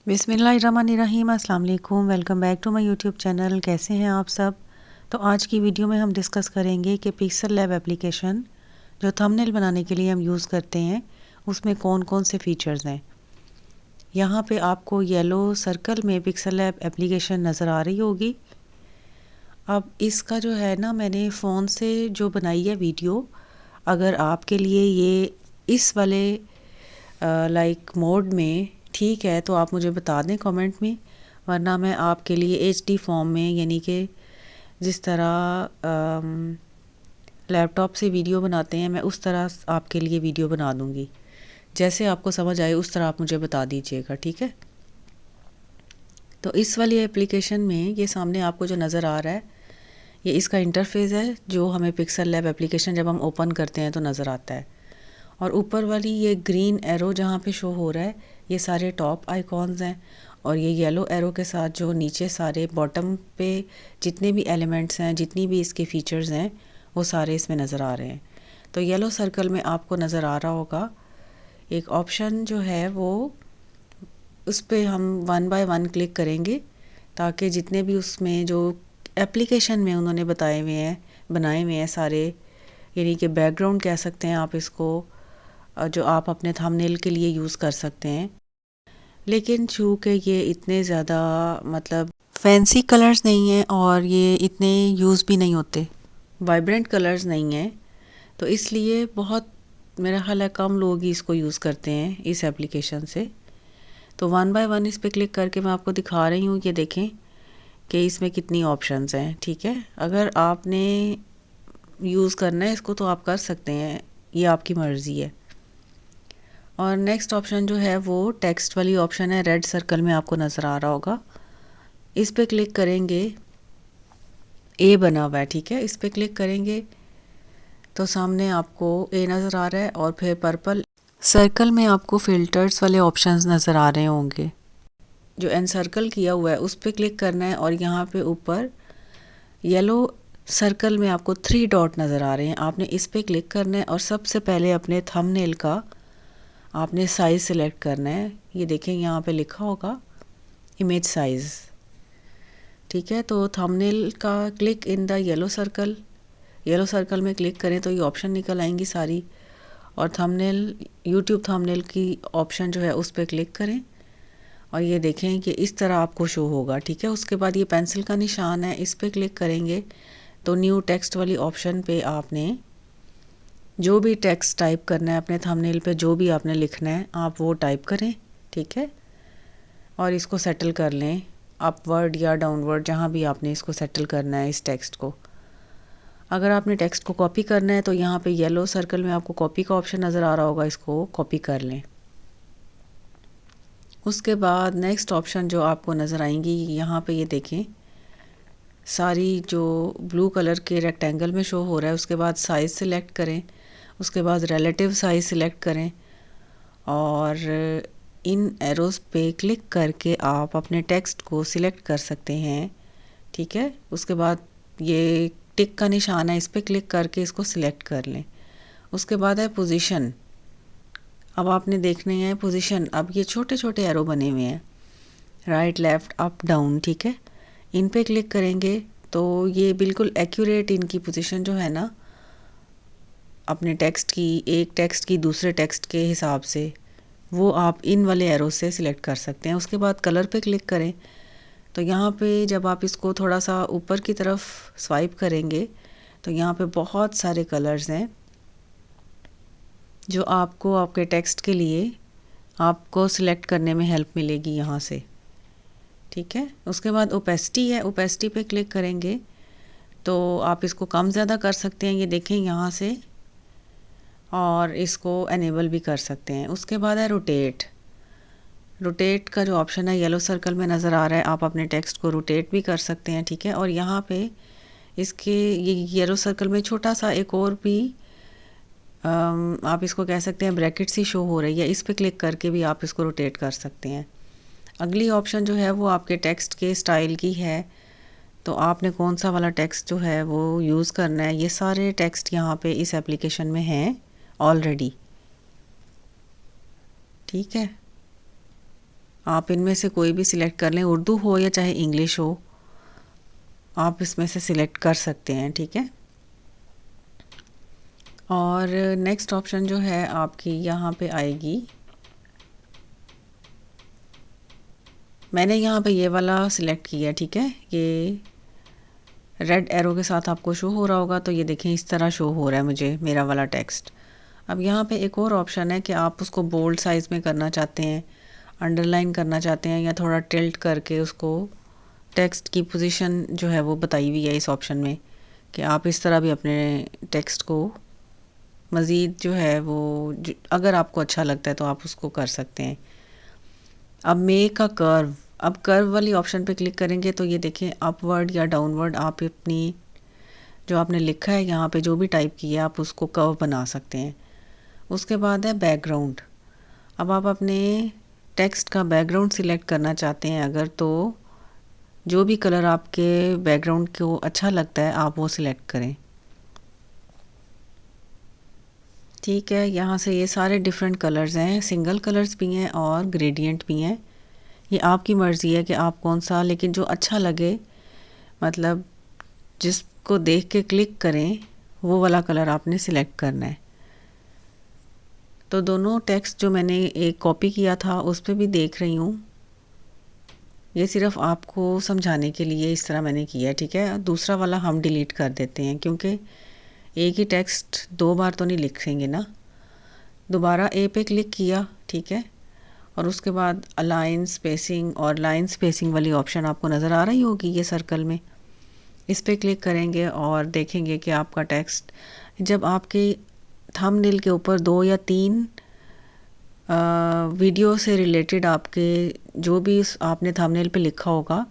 बिस्मिल्लाहिर्रहमानिर्रहीम, अस्सलाम वालेकुम। Welcome back to my YouTube channel. कैसे हैं आप सब? तो आज की वीडियो में हम डिस्कस करेंगे कि पिक्सल लैब एप्लीकेशन जो थंबनेल बनाने के लिए हम यूज़ करते हैं उसमें कौन कौन से फ़ीचर्स हैं। यहाँ पे आपको येलो सर्कल में पिक्सल लैब एप्लीकेशन नज़र आ रही होगी। अब इसका जो है ना, मैंने फ़ोन से जो बनाई है वीडियो, अगर आपके लिए ये इस वाले लाइक मोड में ठीक है तो आप मुझे बता दें कमेंट में, वरना मैं आपके लिए एचडी फॉर्म में, यानी कि जिस तरह लैपटॉप से वीडियो बनाते हैं, मैं उस तरह आपके लिए वीडियो बना दूँगी। जैसे आपको समझ आए उस तरह आप मुझे बता दीजिएगा, ठीक है। तो इस वाली एप्लीकेशन में ये सामने आपको जो नज़र आ रहा है, ये इसका इंटरफेस है जो हमें पिक्सल लैब एप्लीकेशन जब हम ओपन करते हैं तो नज़र आता है। और ऊपर वाली ये ग्रीन एरो जहाँ पे शो हो रहा है, ये सारे टॉप आइकॉन्स हैं। और ये येलो एरो के साथ जो नीचे सारे बॉटम पे जितने भी एलिमेंट्स हैं, जितनी भी इसके फीचर्स हैं, वो सारे इसमें नज़र आ रहे हैं। तो येलो सर्कल में आपको नज़र आ रहा होगा एक ऑप्शन जो है, वो उस पर हम वन बाय वन क्लिक करेंगे ताकि जितने भी उसमें जो एप्लीकेशन में उन्होंने बताए हुए हैं, बनाए हुए हैं सारे, यानी कि बैकग्राउंड कह सकते हैं आप इसको, जो आप अपने थंबनेल के लिए यूज़ कर सकते हैं। लेकिन चूँकि ये इतने ज़्यादा मतलब फैंसी कलर्स नहीं हैं और ये इतने यूज़ भी नहीं होते, वाइब्रेंट कलर्स नहीं हैं, तो इसलिए बहुत, मेरा ख़्याल है, कम लोग ही इसको यूज़ करते हैं इस एप्लीकेशन से। तो वन बाय वन इस पर क्लिक करके मैं आपको दिखा रही हूँ कि देखें कि इसमें कितनी ऑप्शंस हैं, ठीक है। अगर आपने यूज़ करना है इसको तो आप कर सकते हैं, ये आपकी मर्ज़ी है। और नेक्स्ट ऑप्शन जो है वो टेक्स्ट वाली ऑप्शन है, रेड सर्कल में आपको नज़र आ रहा होगा। इस पे क्लिक करेंगे, ए बना हुआ है, ठीक है। इस पे क्लिक करेंगे तो सामने आपको ए नज़र आ रहा है और फिर पर्पल सर्कल में आपको फ़िल्टर्स वाले ऑप्शंस नज़र आ रहे होंगे। जो एनसर्कल किया हुआ है उस पे क्लिक करना है और यहाँ पे ऊपर येलो सर्कल में आपको 3 डॉट नज़र आ रहे हैं, आपने इस पे क्लिक करना है और सबसे पहले अपने थंबनेल का आपने साइज़ सिलेक्ट करना है। ये देखें यहाँ पे लिखा होगा इमेज साइज़, ठीक है। तो थंबनेल का click in the yellow circle, yellow circle में क्लिक करें तो ये ऑप्शन निकल आएंगी सारी, और थंबनेल, यूट्यूब थंबनेल की ऑप्शन जो है उस पर क्लिक करें और ये देखें कि इस तरह आपको शो होगा, ठीक है। उसके बाद ये पेंसिल का निशान है, इस पर क्लिक करेंगे तो न्यू टेक्स्ट वाली ऑप्शन पे आपने जो भी टेक्स्ट टाइप करना है अपने थंबनेल पे, जो भी आपने लिखना है आप वो टाइप करें, ठीक है। और इसको सेटल कर लें अपवर्ड या डाउनवर्ड, जहाँ भी आपने इसको सेटल करना है इस टेक्स्ट को। अगर आपने टेक्स्ट को कॉपी करना है तो यहाँ पे येलो सर्कल में आपको कॉपी का ऑप्शन नज़र आ रहा होगा, इसको कॉपी कर लें। उसके बाद नेक्स्ट ऑप्शन जो आपको नज़र आएंगी, यहाँ पे ये देखें सारी जो ब्लू कलर के रेक्टेंगल में शो हो रहा है, उसके बाद साइज़ सिलेक्ट करें, उसके बाद रिलेटिव साइज़ सिलेक्ट करें और इन एरोज़ पे क्लिक करके आप अपने टेक्स्ट को सिलेक्ट कर सकते हैं, ठीक है। उसके बाद ये टिक का निशान है, इस पे क्लिक करके इसको सिलेक्ट कर लें। उसके बाद है पोजीशन, अब आपने देखने हैं पोजीशन। अब ये छोटे छोटे एरो बने हुए हैं, राइट लेफ़्ट अप डाउन, ठीक है। इन पे क्लिक करेंगे तो ये बिल्कुल एक्यूरेट इनकी पोजीशन जो है ना, अपने टेक्स्ट की, एक टेक्स्ट की दूसरे टेक्स्ट के हिसाब से, वो आप इन वाले एरो से सिलेक्ट कर सकते हैं। उसके बाद कलर पे क्लिक करें तो यहाँ पे जब आप इसको थोड़ा सा ऊपर की तरफ स्वाइप करेंगे तो यहाँ पे बहुत सारे कलर्स हैं जो आपको आपके टेक्स्ट के लिए आपको सिलेक्ट करने में हेल्प मिलेगी यहाँ से, ठीक है। उसके बाद ओपेसिटी है, ओपेसिटी पे क्लिक करेंगे तो आप इसको कम ज़्यादा कर सकते हैं, ये देखें यहाँ से, और इसको एनेबल भी कर सकते हैं। उसके बाद है रोटेट, रोटेट का जो ऑप्शन है येलो सर्कल में नज़र आ रहा है, आप अपने टेक्स्ट को रोटेट भी कर सकते हैं, ठीक है। और यहाँ पे इसके ये येलो सर्कल में छोटा सा एक और भी आप इसको कह सकते हैं ब्रैकेट सी शो हो रही है, इस पे क्लिक करके भी आप इसको रोटेट कर सकते हैं। अगली ऑप्शन जो है वो आपके टेक्स्ट के स्टाइल की है, तो आपने कौन सा वाला टेक्स्ट जो है वो यूज़ करना है। ये सारे टेक्स्ट यहाँ पे इस एप्लीकेशन में हैं ऑलरेडी, ठीक है। आप इनमें से कोई भी सिलेक्ट कर लें, उर्दू हो या चाहे इंग्लिश हो, आप इसमें से सिलेक्ट कर सकते हैं, ठीक है। और नेक्स्ट ऑप्शन जो है आपकी यहाँ पे आएगी, मैंने यहाँ पे ये वाला सिलेक्ट किया, ठीक है। ये रेड एरो के साथ आपको शो हो रहा होगा, तो ये देखें इस तरह शो हो रहा है मुझे मेरा वाला टेक्स्ट। अब यहाँ पे एक और ऑप्शन है कि आप उसको बोल्ड साइज़ में करना चाहते हैं, अंडरलाइन करना चाहते हैं, या थोड़ा टिल्ट करके उसको टेक्स्ट की पोजीशन जो है वो बताई हुई है इस ऑप्शन में, कि आप इस तरह भी अपने टेक्स्ट को मज़ीद जो है वो अगर आपको अच्छा लगता है तो आप उसको कर सकते हैं। अब मेक अ कर्व, अब कर्व वाली ऑप्शन पे क्लिक करेंगे तो ये देखें अपवर्ड या डाउनवर्ड आप अपनी जो आपने लिखा है यहाँ पे जो भी टाइप किया है आप उसको कर्व बना सकते हैं। उसके बाद है बैकग्राउंड। अब आप अपने टेक्स्ट का बैकग्राउंड सिलेक्ट करना चाहते हैं अगर, तो जो भी कलर आपके बैकग्राउंड को अच्छा लगता है आप वो सिलेक्ट करें, ठीक है। यहाँ से ये सारे डिफरेंट कलर्स हैं, सिंगल कलर्स भी हैं और ग्रेडियंट भी हैं। ये आपकी मर्ज़ी है कि आप कौन सा, लेकिन जो अच्छा लगे, मतलब जिसको देख के क्लिक करें वो वाला कलर आपने सिलेक्ट करना है। तो दोनों टेक्स्ट जो मैंने एक कॉपी किया था उस पर भी देख रही हूँ, ये सिर्फ आपको समझाने के लिए इस तरह मैंने किया है, ठीक है। दूसरा वाला हम डिलीट कर देते हैं क्योंकि एक ही टेक्स्ट दो बार तो नहीं लिखेंगे ना। दोबारा ए पे क्लिक किया, ठीक है, और उसके बाद अलाइन स्पेसिंग और लाइन स्पेसिंग वाली ऑप्शन आपको नज़र आ रही होगी ये सर्कल में, इस पे क्लिक करेंगे और देखेंगे कि आपका टेक्स्ट जब आपके थंबनेल के ऊपर 2 या 3 वीडियो से रिलेटेड आपके जो भी आपने थंबनेल पे लिखा होगा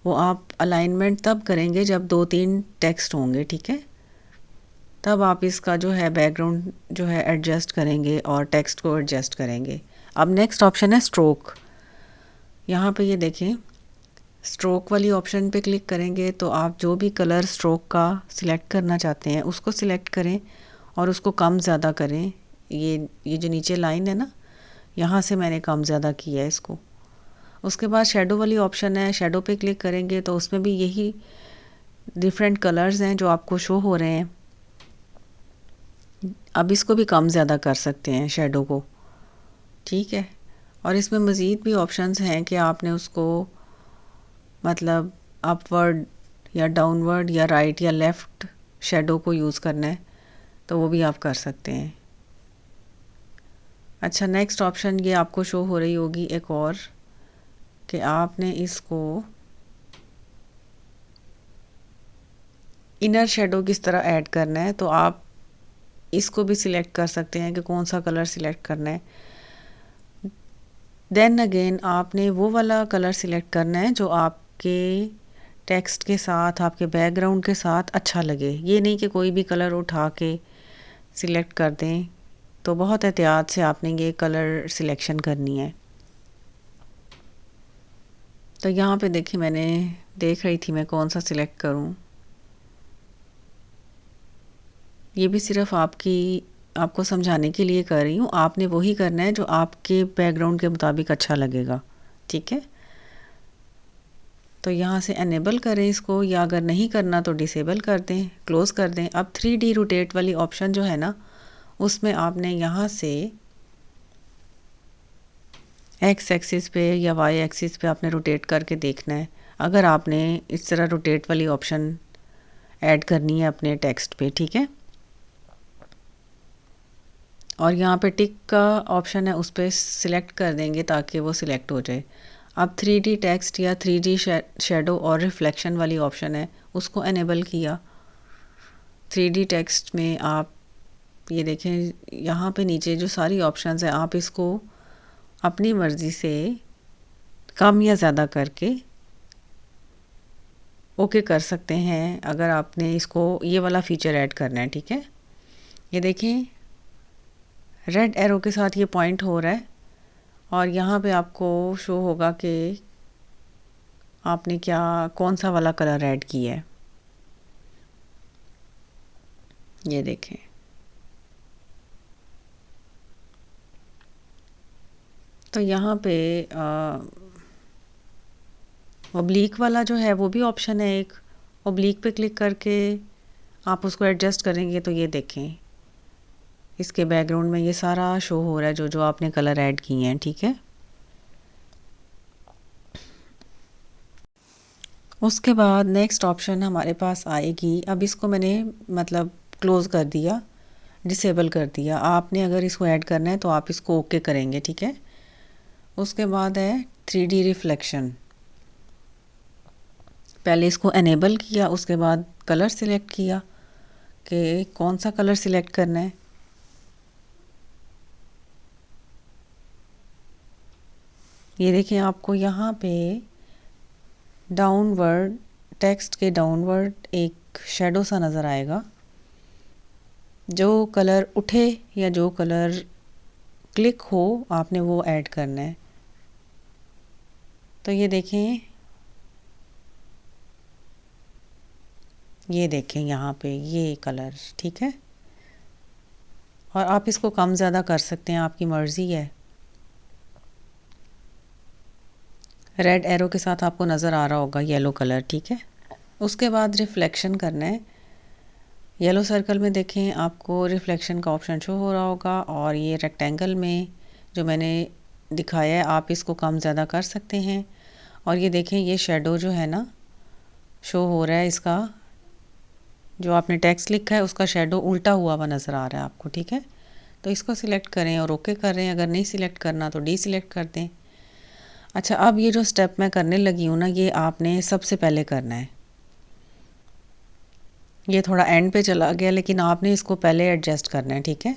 वो आप अलाइनमेंट तब करेंगे जब 2-3 टेक्स्ट होंगे, ठीक है। तब आप इसका जो है बैकग्राउंड जो है एडजस्ट करेंगे और टेक्स्ट को एडजस्ट करेंगे। अब नेक्स्ट ऑप्शन है स्ट्रोक। यहाँ पे ये देखें स्ट्रोक वाली ऑप्शन पे क्लिक करेंगे तो आप जो भी कलर स्ट्रोक का सिलेक्ट करना चाहते हैं उसको सिलेक्ट करें और उसको कम ज़्यादा करें। ये जो नीचे लाइन है ना, यहाँ से मैंने कम ज़्यादा किया है इसको। उसके बाद शेडो वाली ऑप्शन है, शेडो पे क्लिक करेंगे तो उसमें भी यही डिफरेंट कलर्स हैं जो आपको शो हो रहे हैं। अब इसको भी कम ज़्यादा कर सकते हैं शेडो को, ठीक है। और इसमें मज़ीद भी ऑप्शंस हैं कि आपने उसको मतलब अपवर्ड या डाउनवर्ड या राइट या लेफ़्ट शेडो को यूज़ करना है तो वो भी आप कर सकते हैं। अच्छा, नेक्स्ट ऑप्शन ये आपको शो हो रही होगी एक और, कि आपने इसको इनर शेडो किस तरह ऐड करना है, तो आप इसको भी सिलेक्ट कर सकते हैं कि कौन सा कलर सिलेक्ट करना है। देन अगेन आपने वो वाला कलर सिलेक्ट करना है जो आपके टेक्स्ट के साथ, आपके बैकग्राउंड के साथ अच्छा लगे। ये नहीं कि कोई भी कलर उठा के सिलेक्ट कर दें, तो बहुत एहतियात से आपने ये कलर सिलेक्शन करनी है। तो यहाँ पे देखिए मैंने देख रही थी मैं कौन सा सिलेक्ट करूँ। ये भी सिर्फ आपको समझाने के लिए कर रही हूँ, आपने वही करना है जो आपके बैकग्राउंड के मुताबिक अच्छा लगेगा, ठीक है। तो यहाँ से एनेबल करें इसको, या अगर नहीं करना तो डिसेबल कर दें, क्लोज़ कर दें। अब 3D रोटेट वाली ऑप्शन जो है ना, उसमें आपने यहाँ से एक्स एक्सिस पे या वाई एक्सिस पे आपने रोटेट करके देखना है। अगर आपने इस तरह रोटेट वाली ऑप्शन ऐड करनी है अपने टेक्स्ट पे, ठीक है। और यहाँ पे टिक का ऑप्शन है, उस पर सिलेक्ट कर देंगे ताकि वो सिलेक्ट हो जाए। अब 3D टेक्स्ट या 3D शेडो और रिफ्लेक्शन वाली ऑप्शन है, उसको एनेबल किया। 3D टेक्स्ट में आप ये देखें यहाँ पे नीचे जो सारी ऑप्शंस हैं आप इसको अपनी मर्ज़ी से कम या ज़्यादा करके ओके कर सकते हैं अगर आपने इसको ये वाला फ़ीचर ऐड करना है, ठीक है। ये देखें रेड एरो के साथ ये पॉइंट हो रहा है और यहाँ पे आपको शो होगा कि आपने कौन सा वाला कलर ऐड किया है। ये देखें, तो यहाँ पे ओब्लीक वाला जो है वो भी ऑप्शन है एक, ओब्लीक पे क्लिक करके आप उसको एडजस्ट करेंगे तो ये देखें इसके बैकग्राउंड में ये सारा शो हो रहा है जो जो आपने कलर ऐड किए हैं, ठीक है। उसके बाद नेक्स्ट ऑप्शन हमारे पास आएगी, अब इसको मैंने मतलब क्लोज़ कर दिया, डिसेबल कर दिया। आपने अगर इसको ऐड करना है तो आप इसको ओके करेंगे, ठीक है। उसके बाद है 3D रिफ्लेक्शन, पहले इसको एनेबल किया, उसके बाद कलर सिलेक्ट किया कि कौन सा कलर सिलेक्ट करना है। ये देखिए आपको यहाँ पे डाउनवर्ड, टेक्स्ट के डाउनवर्ड एक शेडो सा नज़र आएगा। जो कलर उठे या जो कलर क्लिक हो आपने वो ऐड करना है। तो ये देखें, ये देखें यहाँ पे ये कलर, ठीक है। और आप इसको कम ज़्यादा कर सकते हैं, आपकी मर्ज़ी है। रेड एरो के साथ आपको नज़र आ रहा होगा येलो कलर, ठीक है। उसके बाद रिफ्लेक्शन करना है। येलो सर्कल में देखें आपको रिफ्लेक्शन का ऑप्शन शो हो रहा होगा, और ये रेक्टेंगल में जो मैंने दिखाया है आप इसको कम ज़्यादा कर सकते हैं। और ये देखें ये शेडो जो है ना शो हो रहा है, इसका जो आपने टेक्स्ट लिखा है उसका शेडो उल्टा हुआ हुआ नज़र आ रहा है आपको, ठीक है। तो इसको सिलेक्ट करें और ओके करें, अगर नहीं सिलेक्ट करना तो डी सिलेक्ट कर दें। अच्छा, अब ये जो स्टेप मैं करने लगी हूँ ना ये आपने सबसे पहले करना है। ये थोड़ा एंड पे चला गया लेकिन आपने इसको पहले एडजस्ट करना है, ठीक है।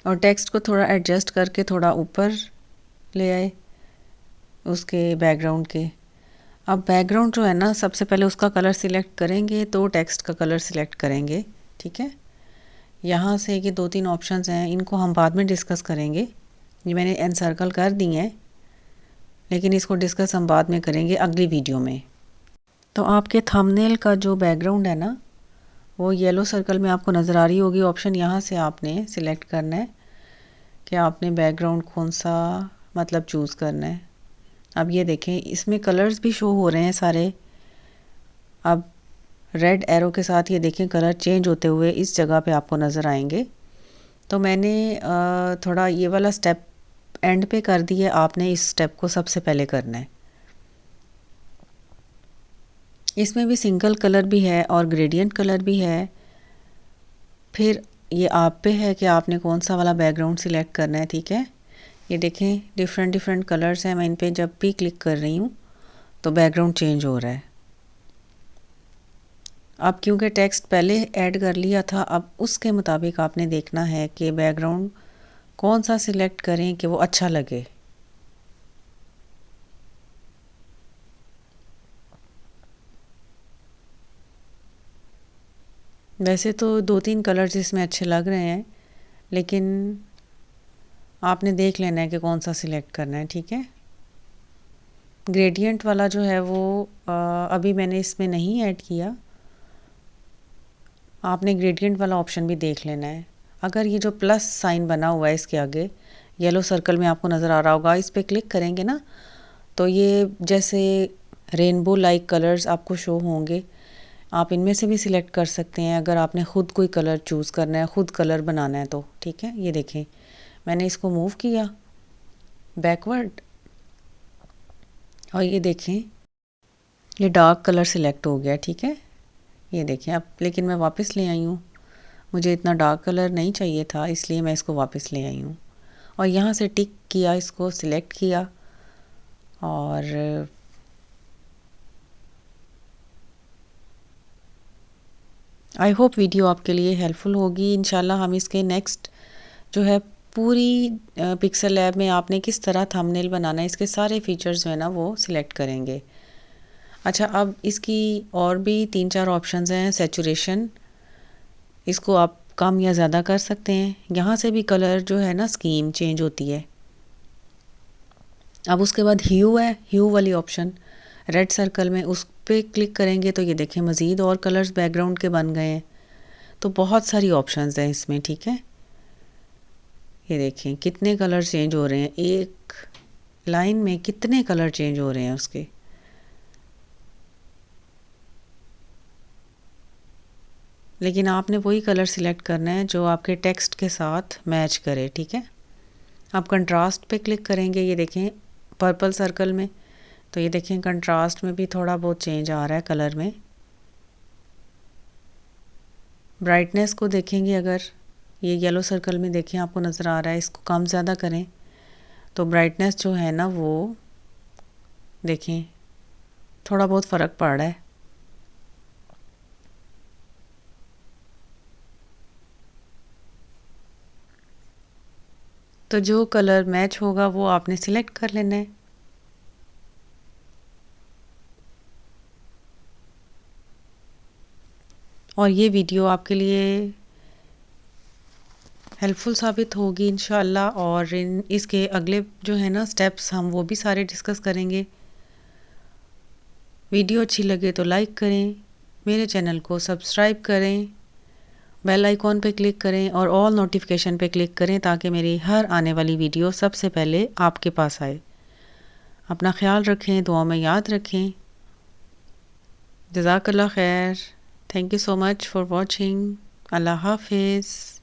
और टेक्स्ट को थोड़ा एडजस्ट करके थोड़ा ऊपर ले आए उसके बैकग्राउंड के। अब बैकग्राउंड जो है ना सबसे पहले उसका कलर सिलेक्ट करेंगे तो टेक्स्ट का कलर सिलेक्ट करेंगे, ठीक है। यहाँ से ये 2-3 ऑप्शंस हैं, इनको हम बाद में डिस्कस करेंगे। ये मैंने एनसर्कल कर दी हैं लेकिन इसको डिस्कस हम बाद में करेंगे अगली वीडियो में। तो आपके थंबनेल का जो बैकग्राउंड है ना वो येलो सर्कल में आपको नज़र आ रही होगी ऑप्शन, यहाँ से आपने सिलेक्ट करना है कि आपने बैकग्राउंड कौन सा मतलब चूज़ करना है। अब ये देखें इसमें कलर्स भी शो हो रहे हैं सारे। अब रेड एरो के साथ ये देखें कलर चेंज होते हुए इस जगह पे आपको नज़र आएंगे। तो मैंने थोड़ा ये वाला स्टेप एंड पे कर दिया, आपने इस स्टेप को सबसे पहले करना है। इसमें भी सिंगल कलर भी है और ग्रेडियंट कलर भी है। फिर ये आप पे है कि आपने कौन सा वाला बैकग्राउंड सिलेक्ट करना है, ठीक है। ये देखें डिफरेंट डिफरेंट कलर्स हैं, मैं इन पे जब भी क्लिक कर रही हूँ तो बैकग्राउंड चेंज हो रहा है। अब क्योंकि टेक्स्ट पहले ऐड कर लिया था, अब उसके मुताबिक आपने देखना है कि बैकग्राउंड कौन सा सिलेक्ट करें कि वो अच्छा लगे। वैसे तो 2-3 कलर्स इसमें अच्छे लग रहे हैं लेकिन आपने देख लेना है कि कौन सा सिलेक्ट करना है, ठीक है। ग्रेडियंट वाला जो है वो अभी मैंने इसमें नहीं ऐड किया, आपने ग्रेडियंट वाला ऑप्शन भी देख लेना है। अगर ये जो प्लस साइन बना हुआ है इसके आगे येलो सर्कल में आपको नज़र आ रहा होगा, इस पर क्लिक करेंगे ना तो ये जैसे रेनबो लाइक कलर्स आपको शो होंगे। आप इनमें से भी सिलेक्ट कर सकते हैं अगर आपने ख़ुद कोई कलर चूज़ करना है, ख़ुद कलर बनाना है तो, ठीक है। ये देखें मैंने इसको मूव किया बैकवर्ड और ये देखें ये डार्क कलर सिलेक्ट हो गया, ठीक है। ये देखें अब लेकिन मैं वापस ले आई हूँ, मुझे इतना डार्क कलर नहीं चाहिए था इसलिए मैं इसको वापस ले आई हूँ। और यहाँ से टिक किया, इसको सिलेक्ट किया और आई होप वीडियो आपके लिए हेल्पफुल होगी। इंशाल्लाह हम इसके नेक्स्ट जो है पूरी पिक्सल लैब में आपने किस तरह थंबनेल बनाना है इसके सारे फीचर्स जो है ना वो सिलेक्ट करेंगे। अच्छा, अब इसकी और भी 3-4 ऑप्शंस हैं। सैचुरेशन, इसको आप कम या ज़्यादा कर सकते हैं। यहाँ से भी कलर जो है ना स्कीम चेंज होती है। अब उसके बाद ह्यू है, ह्यू वाली ऑप्शन रेड सर्कल में, उस पे क्लिक करेंगे तो ये देखें मज़ीद और कलर्स बैकग्राउंड के बन गए हैं। तो बहुत सारी ऑप्शंस हैं इसमें, ठीक है। ये देखें कितने कलर चेंज हो रहे हैं, एक लाइन में कितने कलर चेंज हो रहे हैं उसके। लेकिन आपने वही कलर सिलेक्ट करना है जो आपके टेक्स्ट के साथ मैच करे, ठीक है। आप कंट्रास्ट पे क्लिक करेंगे, ये देखें पर्पल सर्कल में, तो ये देखें कंट्रास्ट में भी थोड़ा बहुत चेंज आ रहा है कलर में। ब्राइटनेस को देखेंगे, अगर ये येलो सर्कल में देखें आपको नज़र आ रहा है, इसको कम ज़्यादा करें तो ब्राइटनेस जो है ना वो देखें थोड़ा बहुत फ़र्क पड़ रहा है। तो जो कलर मैच होगा वो आपने सिलेक्ट कर लेना है। और ये वीडियो आपके लिए हेल्पफुल साबित होगी इंशाल्लाह। और इसके अगले जो है ना स्टेप्स हम वो भी सारे डिस्कस करेंगे। वीडियो अच्छी लगे तो लाइक करें, मेरे चैनल को सब्सक्राइब करें, बेल आइकॉन पे क्लिक करें और ऑल नोटिफिकेशन पे क्लिक करें ताकि मेरी हर आने वाली वीडियो सबसे पहले आपके पास आए। अपना ख्याल रखें, दुआ में याद रखें। जज़ाकल्लाह खैर। Thank you so much for watching. Allah हाफिज़।